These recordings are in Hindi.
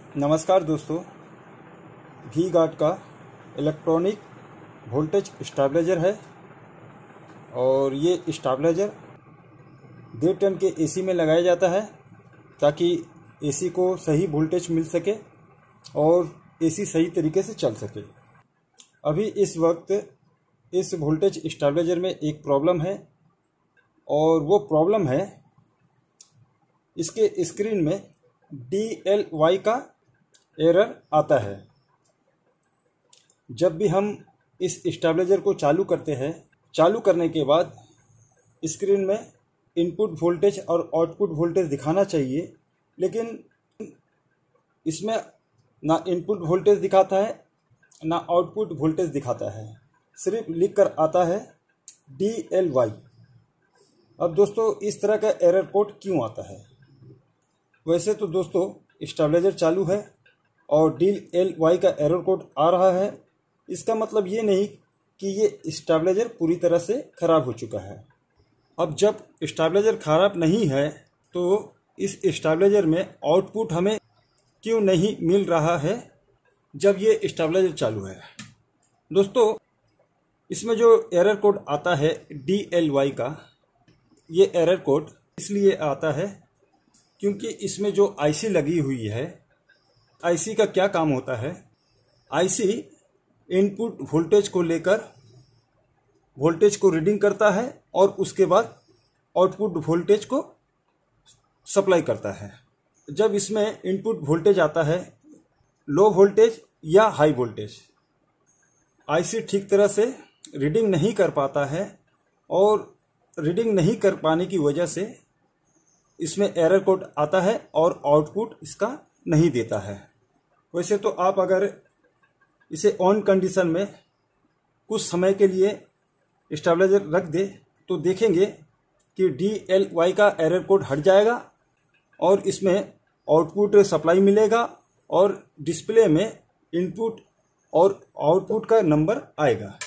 नमस्कार दोस्तों, वी गार्ड का इलेक्ट्रॉनिक वोल्टेज स्टेबलाइजर है और ये स्टेबलाइजर 1.5 टन के एसी में लगाया जाता है ताकि एसी को सही वोल्टेज मिल सके और एसी सही तरीके से चल सके। अभी इस वक्त इस वोल्टेज स्टेबलाइजर में एक प्रॉब्लम है और वो प्रॉब्लम है इसके स्क्रीन में DLY का एरर आता है। जब भी हम इस स्टेबलाइजर को चालू करते हैं, चालू करने के बाद स्क्रीन में इनपुट वोल्टेज और आउटपुट वोल्टेज दिखाना चाहिए, लेकिन इसमें ना इनपुट वोल्टेज दिखाता है ना आउटपुट वोल्टेज दिखाता है, सिर्फ लिख कर आता है DLY। अब दोस्तों, इस तरह का एरर कोड क्यों आता है? वैसे तो दोस्तों स्टेबलाइजर चालू है और DLY का एरर कोड आ रहा है, इसका मतलब ये नहीं कि ये स्टेबलाइजर पूरी तरह से ख़राब हो चुका है। अब जब स्टेबलाइजर ख़राब नहीं है तो इस स्टेबलाइजर में आउटपुट हमें क्यों नहीं मिल रहा है जब ये स्टेबलाइजर चालू है? दोस्तों, इसमें जो एरर कोड आता है DLY का, ये एरर कोड इसलिए आता है क्योंकि इसमें जो IC लगी हुई है, IC का क्या काम होता है? IC इनपुट वोल्टेज को लेकर वोल्टेज को रीडिंग करता है और उसके बाद आउटपुट वोल्टेज को सप्लाई करता है। जब इसमें इनपुट वोल्टेज आता है लो वोल्टेज या हाई वोल्टेज, IC ठीक तरह से रीडिंग नहीं कर पाता है और रीडिंग नहीं कर पाने की वजह से इसमें एरर कोड आता है और आउटपुट इसका नहीं देता है। वैसे तो आप अगर इसे ऑन कंडीशन में कुछ समय के लिए स्टेबलाइजर रख दे तो देखेंगे कि DLY का एरर कोड हट जाएगा और इसमें आउटपुट सप्लाई मिलेगा और डिस्प्ले में इनपुट और आउटपुट का नंबर आएगा।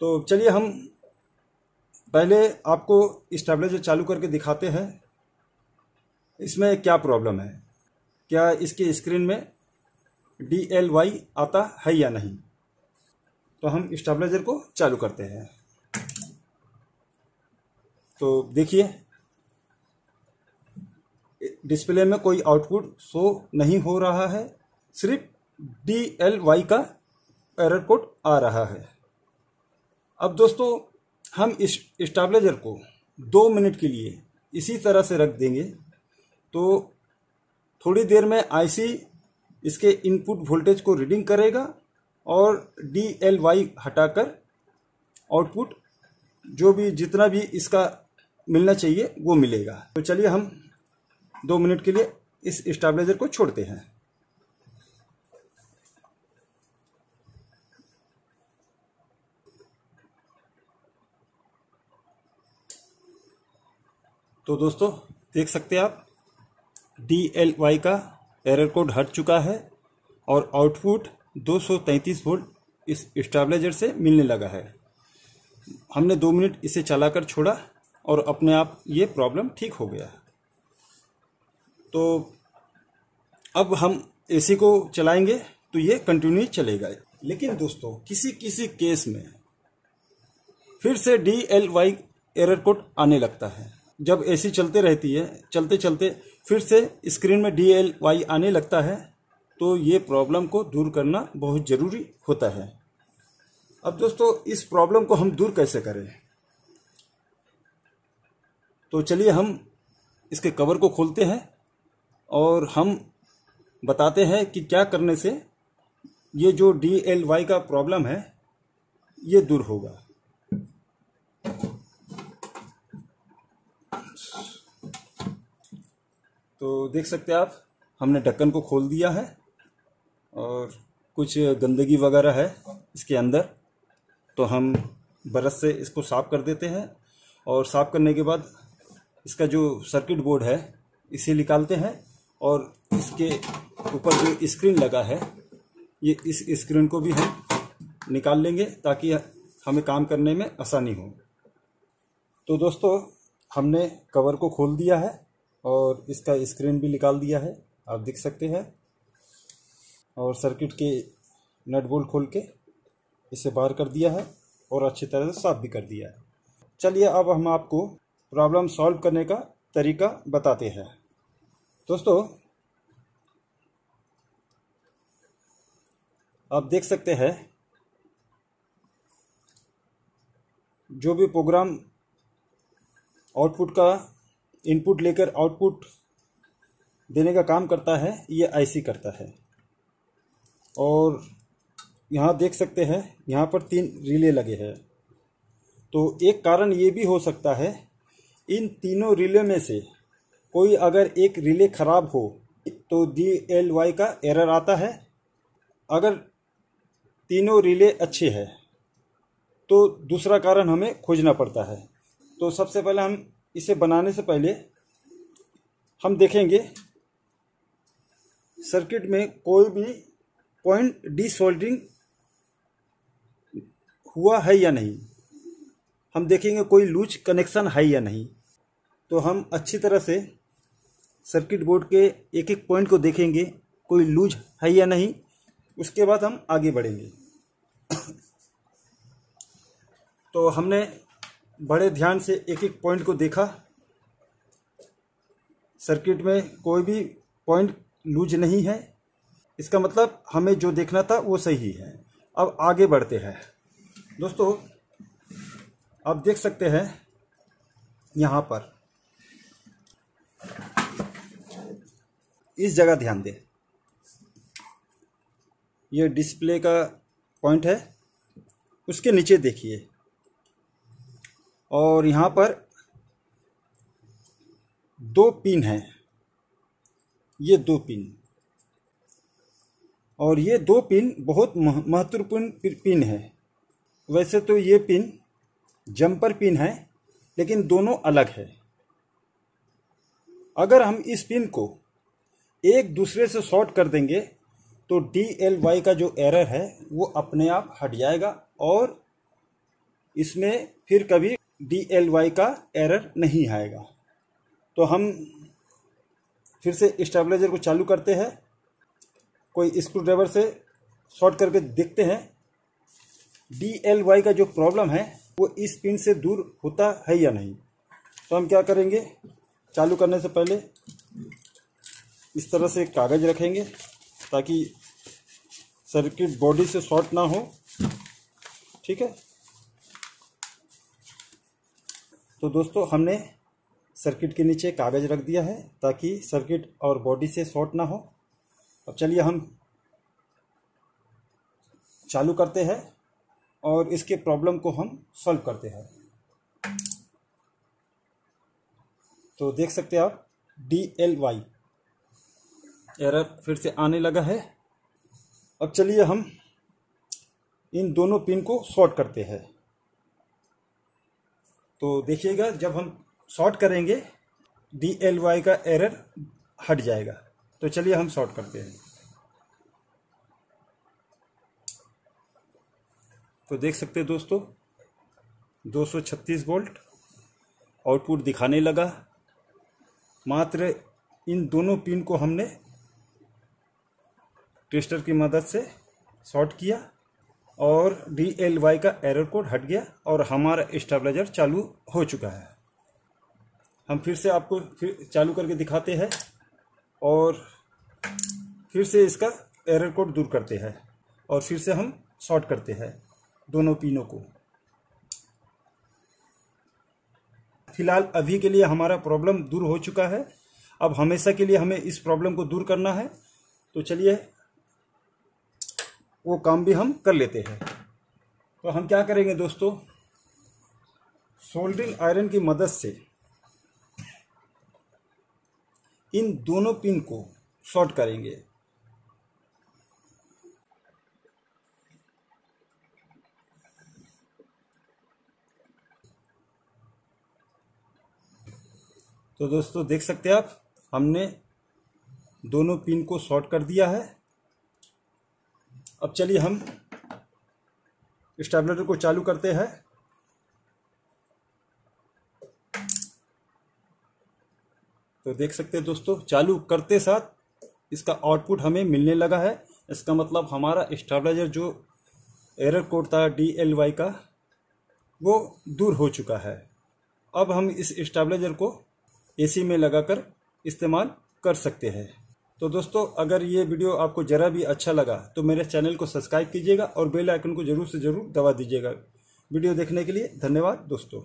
तो चलिए हम पहले आपको स्टेबलाइजर चालू करके दिखाते हैं इसमें क्या प्रॉब्लम है, क्या इसके स्क्रीन में DLY आता है या नहीं। तो हम स्टेबलाइजर को चालू करते हैं। तो देखिए, डिस्प्ले में कोई आउटपुट शो नहीं हो रहा है, सिर्फ DLY का एरर कोड आ रहा है। अब दोस्तों, हम इस स्टेबलाइजर को 2 मिनट के लिए इसी तरह से रख देंगे तो थोड़ी देर में IC इसके इनपुट वोल्टेज को रीडिंग करेगा और DLY हटाकर आउटपुट जो भी जितना भी इसका मिलना चाहिए वो मिलेगा। तो चलिए हम 2 मिनट के लिए इस स्टेबलाइजर को छोड़ते हैं। तो दोस्तों, देख सकते हैं आप DLY का एरर कोड हट चुका है और आउटपुट 233 वोल्ट इस स्टेबलाइजर से मिलने लगा है। हमने 2 मिनट इसे चलाकर छोड़ा और अपने आप ये प्रॉब्लम ठीक हो गया। तो अब हम AC को चलाएंगे तो ये कंटिन्यू चलेगा। लेकिन दोस्तों, किसी किसी केस में फिर से DLY एरर कोड आने लगता है। जब AC चलते रहती है, चलते चलते फिर से स्क्रीन में DLY आने लगता है, तो ये प्रॉब्लम को दूर करना बहुत ज़रूरी होता है। अब दोस्तों, इस प्रॉब्लम को हम दूर कैसे करें? तो चलिए हम इसके कवर को खोलते हैं और हम बताते हैं कि क्या करने से ये जो DLY का प्रॉब्लम है ये दूर होगा। तो देख सकते हैं आप, हमने ढक्कन को खोल दिया है और कुछ गंदगी वगैरह है इसके अंदर, तो हम ब्रश से इसको साफ़ कर देते हैं और साफ़ करने के बाद इसका जो सर्किट बोर्ड है इसे निकालते हैं और इसके ऊपर जो स्क्रीन लगा है ये इस स्क्रीन को भी हम निकाल लेंगे ताकि हमें काम करने में आसानी हो। तो दोस्तों, हमने कवर को खोल दिया है और इसका स्क्रीन भी निकाल दिया है। आप देख सकते हैं, और सर्किट के नट बोल्ट खोल के इसे बाहर कर दिया है और अच्छी तरह से साफ भी कर दिया है। चलिए अब हम आपको प्रॉब्लम सॉल्व करने का तरीका बताते हैं। दोस्तों, आप देख सकते हैं जो भी प्रोग्राम आउटपुट का इनपुट लेकर आउटपुट देने का काम करता है, ये आईसी करता है। और यहाँ देख सकते हैं, यहाँ पर 3 रिले लगे हैं। तो एक कारण ये भी हो सकता है, इन तीनों रिले में से कोई अगर एक रिले ख़राब हो तो DLY का एरर आता है। अगर तीनों रिले अच्छे हैं तो दूसरा कारण हमें खोजना पड़ता है। तो सबसे पहले हम इसे बनाने से पहले हम देखेंगे सर्किट में कोई भी पॉइंट डीसोल्डरिंग हुआ है या नहीं। हम देखेंगे कोई लूज कनेक्शन है या नहीं। तो हम अच्छी तरह से सर्किट बोर्ड के एक एक पॉइंट को देखेंगे, कोई लूज है या नहीं। उसके बाद हम आगे बढ़ेंगे। तो हमने बड़े ध्यान से एक एक पॉइंट को देखा। सर्किट में कोई भी पॉइंट लूज नहीं है, इसका मतलब हमें जो देखना था वो सही है। अब आगे बढ़ते हैं। दोस्तों, आप देख सकते हैं यहाँ पर इस जगह ध्यान दें, ये डिस्प्ले का पॉइंट है, उसके नीचे देखिए, और यहाँ पर 2 पिन हैं। ये 2 पिन, और ये 2 पिन बहुत महत्वपूर्ण पिन है। वैसे तो ये पिन जंपर पिन है, लेकिन दोनों अलग है। अगर हम इस पिन को एक दूसरे से शॉर्ट कर देंगे तो DLY का जो एरर है वो अपने आप हट जाएगा, और इसमें फिर कभी DLY का एरर नहीं आएगा। तो हम फिर से स्टेबलाइजर को चालू करते हैं, कोई स्क्रू ड्राइवर से शॉर्ट करके देखते हैं DLY का जो प्रॉब्लम है वो इस पिन से दूर होता है या नहीं। तो हम क्या करेंगे, चालू करने से पहले इस तरह से कागज़ रखेंगे ताकि सर्किट बॉडी से शॉर्ट ना हो। ठीक है। तो दोस्तों, हमने सर्किट के नीचे कागज़ रख दिया है ताकि सर्किट और बॉडी से शॉर्ट ना हो। अब चलिए हम चालू करते हैं और इसके प्रॉब्लम को हम सॉल्व करते हैं। तो देख सकते हैं आप, DLY एरर फिर से आने लगा है। अब चलिए हम इन दोनों पिन को शॉर्ट करते हैं। तो देखिएगा, जब हम शॉर्ट करेंगे DLY का एरर हट जाएगा। तो चलिए हम शॉर्ट करते हैं। तो देख सकते हैं दोस्तों, 236 वोल्ट आउटपुट दिखाने लगा। मात्र इन दोनों पिन को हमने टेस्टर की मदद से शॉर्ट किया और DLY का एरर कोड हट गया और हमारा स्टेबलाइजर चालू हो चुका है। हम फिर से आपको फिर चालू करके दिखाते हैं और फिर से इसका एरर कोड दूर करते हैं और फिर से हम शॉर्ट करते हैं दोनों पिनों को। फिलहाल अभी के लिए हमारा प्रॉब्लम दूर हो चुका है। अब हमेशा के लिए हमें इस प्रॉब्लम को दूर करना है। तो चलिए वो काम भी हम कर लेते हैं। तो हम क्या करेंगे दोस्तों, सोल्डरिंग आयरन की मदद से इन दोनों पिन को शॉर्ट करेंगे। तो दोस्तों देख सकते हैं आप, हमने दोनों पिन को शॉर्ट कर दिया है। अब चलिए हम स्टेबलाइजर को चालू करते हैं। तो देख सकते हैं दोस्तों, चालू करते साथ इसका आउटपुट हमें मिलने लगा है। इसका मतलब हमारा स्टेबलाइजर जो एरर कोड था DLY का वो दूर हो चुका है। अब हम इस स्टेबलाइजर को AC में लगाकर इस्तेमाल कर सकते हैं। तो दोस्तों, अगर ये वीडियो आपको ज़रा भी अच्छा लगा तो मेरे चैनल को सब्सक्राइब कीजिएगा और बेल आइकन को ज़रूर से ज़रूर दबा दीजिएगा। वीडियो देखने के लिए धन्यवाद दोस्तों।